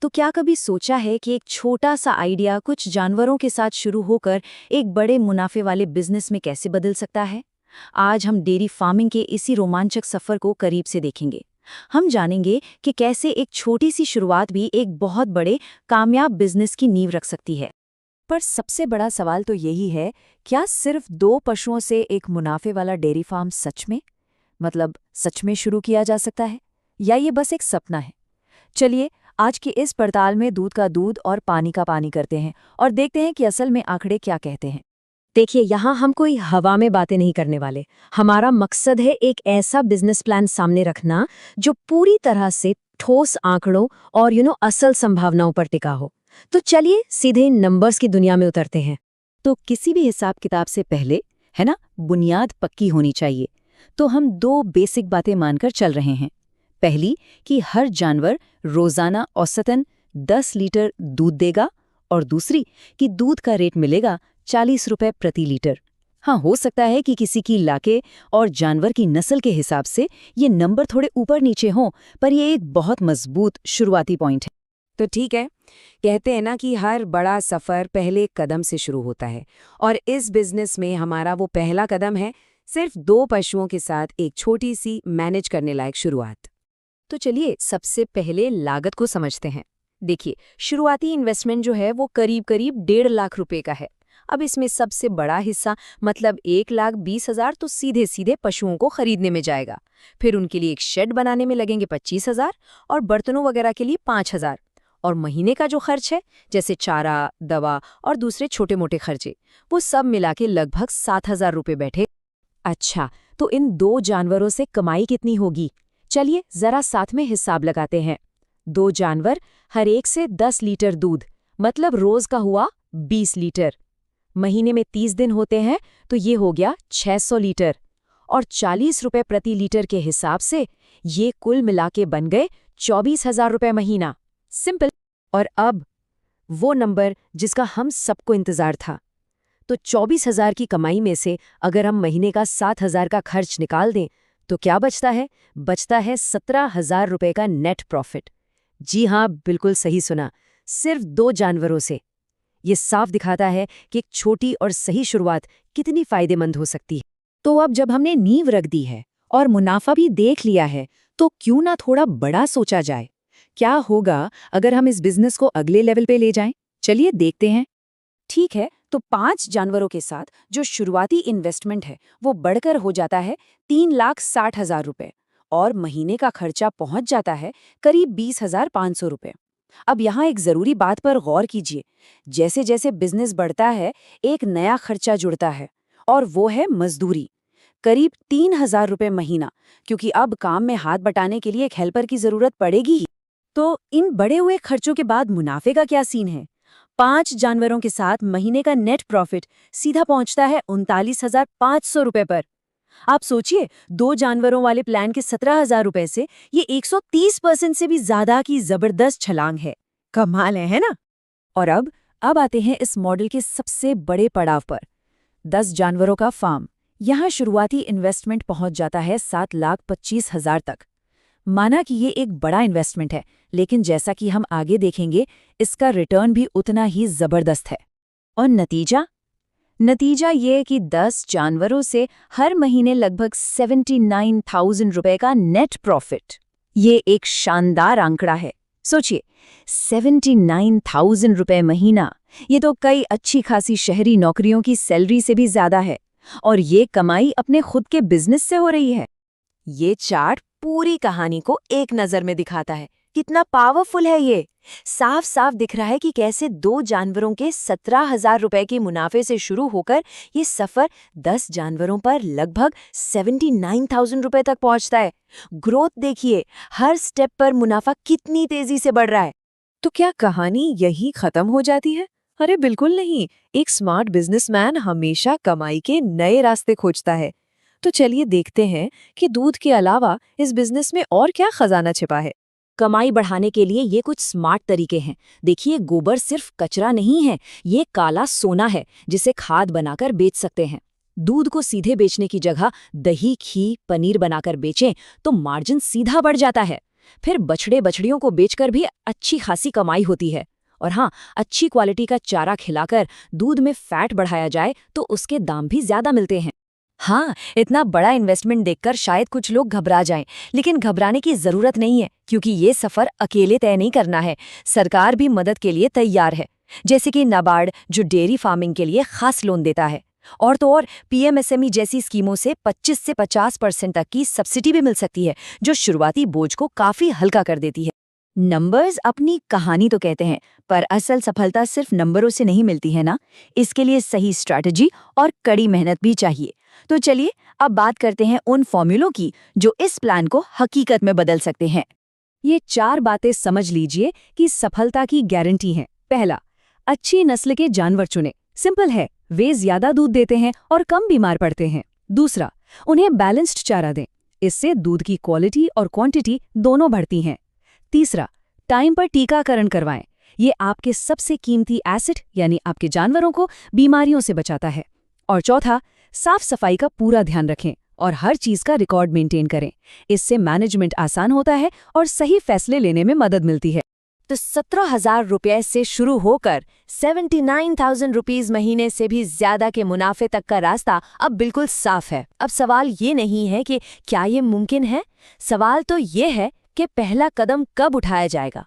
तो क्या कभी सोचा है कि एक छोटा सा आइडिया कुछ जानवरों के साथ शुरू होकर एक बड़े मुनाफे वाले बिजनेस में कैसे बदल सकता है? आज हम डेयरी फार्मिंग के इसी रोमांचक सफर को करीब से देखेंगे। हम जानेंगे कि कैसे एक छोटी सी शुरुआत भी एक बहुत बड़े कामयाब बिजनेस की नींव रख सकती है। पर सबसे बड़ा सवाल तो यही है, क्या सिर्फ 2 पशुओं से एक मुनाफे वाला डेयरी फार्म सच में शुरू किया जा सकता है, या ये बस एक सपना है? चलिए आज की इस पड़ताल में दूध का दूध और पानी का पानी करते हैं और देखते हैं कि असल में आंकड़े क्या कहते हैं। देखिए, यहाँ हम कोई हवा में बातें नहीं करने वाले। हमारा मकसद है एक ऐसा बिजनेस प्लान सामने रखना जो पूरी तरह से ठोस आंकड़ों और असल संभावनाओं पर टिका हो। तो चलिए सीधे नंबर्स की दुनिया में उतरते हैं। तो किसी भी हिसाब किताब से पहले, है ना, बुनियाद पक्की होनी चाहिए। तो हम 2 बेसिक बातें मानकर चल रहे हैं। पहली कि हर जानवर रोजाना औसतन 10 लीटर दूध देगा, और दूसरी कि दूध का रेट मिलेगा 40 रुपए प्रति लीटर। हाँ, हो सकता है कि किसी की इलाके और जानवर की नस्ल के हिसाब से ये नंबर थोड़े ऊपर नीचे हों, पर ये एक बहुत मजबूत शुरुआती पॉइंट है। तो ठीक है, कहते हैं ना कि हर बड़ा सफ़र पहले कदम से शुरू होता है, और इस बिजनेस में हमारा वो पहला कदम है सिर्फ 2 पशुओं के साथ एक छोटी सी मैनेज करने लायक शुरुआत। तो चलिए सबसे पहले लागत को समझते हैं। देखिए, शुरुआती इन्वेस्टमेंट जो है वो करीब 1.5 लाख रुपए का है। अब इसमें सबसे बड़ा हिस्सा मतलब 1,20,000 तो सीधे सीधे पशुओं को खरीदने में जाएगा। फिर उनके लिए एक शेड बनाने में लगेंगे 25,000 और बर्तनों वगैरह के लिए 5,000। और महीने का जो खर्च है, जैसे चारा, दवा और दूसरे छोटे मोटे खर्चे, वो सब मिला के लगभग 7,000 रुपये बैठे। अच्छा, तो इन 2 जानवरों से कमाई कितनी होगी? चलिए जरा साथ में हिसाब लगाते हैं। 2 जानवर, हर एक से 10 लीटर दूध, मतलब रोज का हुआ 20 लीटर। महीने में 30 दिन होते हैं, तो ये हो गया 600 लीटर। और 40 रुपए प्रति लीटर के हिसाब से ये कुल मिला के बन गए 24,000 रुपये महीना। सिंपल। और अब वो नंबर जिसका हम सबको इंतजार था। तो 24,000 की कमाई में से अगर हम महीने का 7,000 का खर्च निकाल दें, तो क्या बचता है? बचता है 17,000 रुपये का नेट प्रॉफिट। जी हाँ, बिल्कुल सही सुना, सिर्फ 2 जानवरों से। ये साफ दिखाता है कि एक छोटी और सही शुरुआत कितनी फायदेमंद हो सकती है। तो अब जब हमने नींव रख दी है और मुनाफा भी देख लिया है, तो क्यों ना थोड़ा बड़ा सोचा जाए। क्या होगा अगर हम इस बिजनेस को अगले लेवल पे ले जाएं? चलिए देखते हैं। ठीक है, तो 5 जानवरों के साथ जो शुरुआती इन्वेस्टमेंट है वो बढ़कर हो जाता है 3,60,000 रुपये, और महीने का खर्चा पहुंच जाता है करीब 20,500 रुपये। अब यहाँ एक जरूरी बात पर गौर कीजिए। जैसे जैसे बिजनेस बढ़ता है, एक नया खर्चा जुड़ता है, और वो है मजदूरी। करीब 3,000 रुपये महीना, क्योंकि अब काम में हाथ बटाने के लिए एक हेल्पर की जरूरत पड़ेगी ही। तो इन बढ़े हुए खर्चों के बाद मुनाफे का क्या सीन है? 5 जानवरों के साथ महीने का नेट प्रॉफिट सीधा पहुंचता है 39,500 रुपये पर। आप सोचिए, 2 जानवरों वाले प्लान के 17,000 रुपये से ये 130% से भी ज्यादा की जबरदस्त छलांग है। कमाल है ना? और अब आते हैं इस मॉडल के सबसे बड़े पड़ाव पर। 10 जानवरों का फार्म। यहाँ शुरुआती इन्वेस्टमेंट पहुंच जाता है 7,25,000 तक। माना कि ये एक बड़ा इन्वेस्टमेंट है, लेकिन जैसा कि हम आगे देखेंगे, इसका रिटर्न भी उतना ही जबरदस्त है। और नतीजा ये कि 10 जानवरों से हर महीने लगभग 79,000 रुपए का नेट प्रॉफिट। ये एक शानदार आंकड़ा है। सोचिए, 79,000 रुपए महीना, ये तो कई अच्छी खासी शहरी नौकरियों की सैलरी से भी ज्यादा है। और ये कमाई अपने खुद के बिजनेस से हो रही है। ये चार्ट पूरी कहानी को एक नजर में दिखाता है। कितना पावरफुल है ये। साफ साफ दिख रहा है कि कैसे 2 जानवरों के 17,000 रुपए के मुनाफे से शुरू होकर ये सफर 10 जानवरों पर लगभग 79,000 रुपए तक पहुंचता है। ग्रोथ देखिए, हर स्टेप पर मुनाफा कितनी तेजी से बढ़ रहा है। तो क्या कहानी यही खत्म हो जाती है? अरे बिल्कुल नहीं। एक स्मार्ट बिजनेसमैन हमेशा कमाई के नए रास्ते खोजता है। तो चलिए देखते हैं कि दूध के अलावा इस बिजनेस में और क्या खजाना छिपा है। कमाई बढ़ाने के लिए ये कुछ स्मार्ट तरीके हैं। देखिए, गोबर सिर्फ कचरा नहीं है, ये काला सोना है जिसे खाद बनाकर बेच सकते हैं। दूध को सीधे बेचने की जगह दही, घी, पनीर बनाकर बेचें तो मार्जिन सीधा बढ़ जाता है। फिर बछड़े बछड़ियों को बेचकर भी अच्छी खासी कमाई होती है। और हाँ, अच्छी क्वालिटी का चारा खिलाकर दूध में फैट बढ़ाया जाए तो उसके दाम भी ज्यादा मिलते हैं। हाँ, इतना बड़ा इन्वेस्टमेंट देखकर शायद कुछ लोग घबरा जाएं, लेकिन घबराने की जरूरत नहीं है, क्योंकि ये सफर अकेले तय नहीं करना है। सरकार भी मदद के लिए तैयार है, जैसे कि नाबार्ड, जो डेयरी फार्मिंग के लिए खास लोन देता है। और तो और पीएमएसएमई जैसी स्कीमों से 25 से 50% तक की सब्सिडी भी मिल सकती है, जो शुरुआती बोझ को काफी हल्का कर देती है। नंबर्स अपनी कहानी तो कहते हैं, पर असल सफलता सिर्फ नंबरों से नहीं मिलती है ना। इसके लिए सही स्ट्रैटेजी और कड़ी मेहनत भी चाहिए। तो चलिए अब बात करते हैं उन फॉर्मूलों की जो इस प्लान को हकीकत में बदल सकते हैं। ये 4 बातें समझ लीजिए कि सफलता की गारंटी हैं। पहला, अच्छी नस्ल के जानवर चुनें। सिंपल है, वे ज्यादा दूध देते हैं और कम बीमार पड़ते हैं। दूसरा, उन्हें बैलेंस्ड चारा दें। इससे दूध की क्वालिटी और क्वांटिटी दोनों बढ़ती हैं। तीसरा, टाइम पर टीकाकरण करवाएं। ये आपके सबसे कीमती एसेट यानी आपके जानवरों को बीमारियों से बचाता है। और चौथा, साफ सफाई का पूरा ध्यान रखें और हर चीज का रिकॉर्ड मेंटेन करें। इससे मैनेजमेंट आसान होता है और सही फैसले लेने में मदद मिलती है। तो 17,000 रुपये से शुरू होकर 79,000 रुपीज महीने से भी ज्यादा के मुनाफे तक का रास्ता अब बिल्कुल साफ है। अब सवाल ये नहीं है कि क्या ये मुमकिन है, सवाल तो ये है कि पहला कदम कब उठाया जाएगा।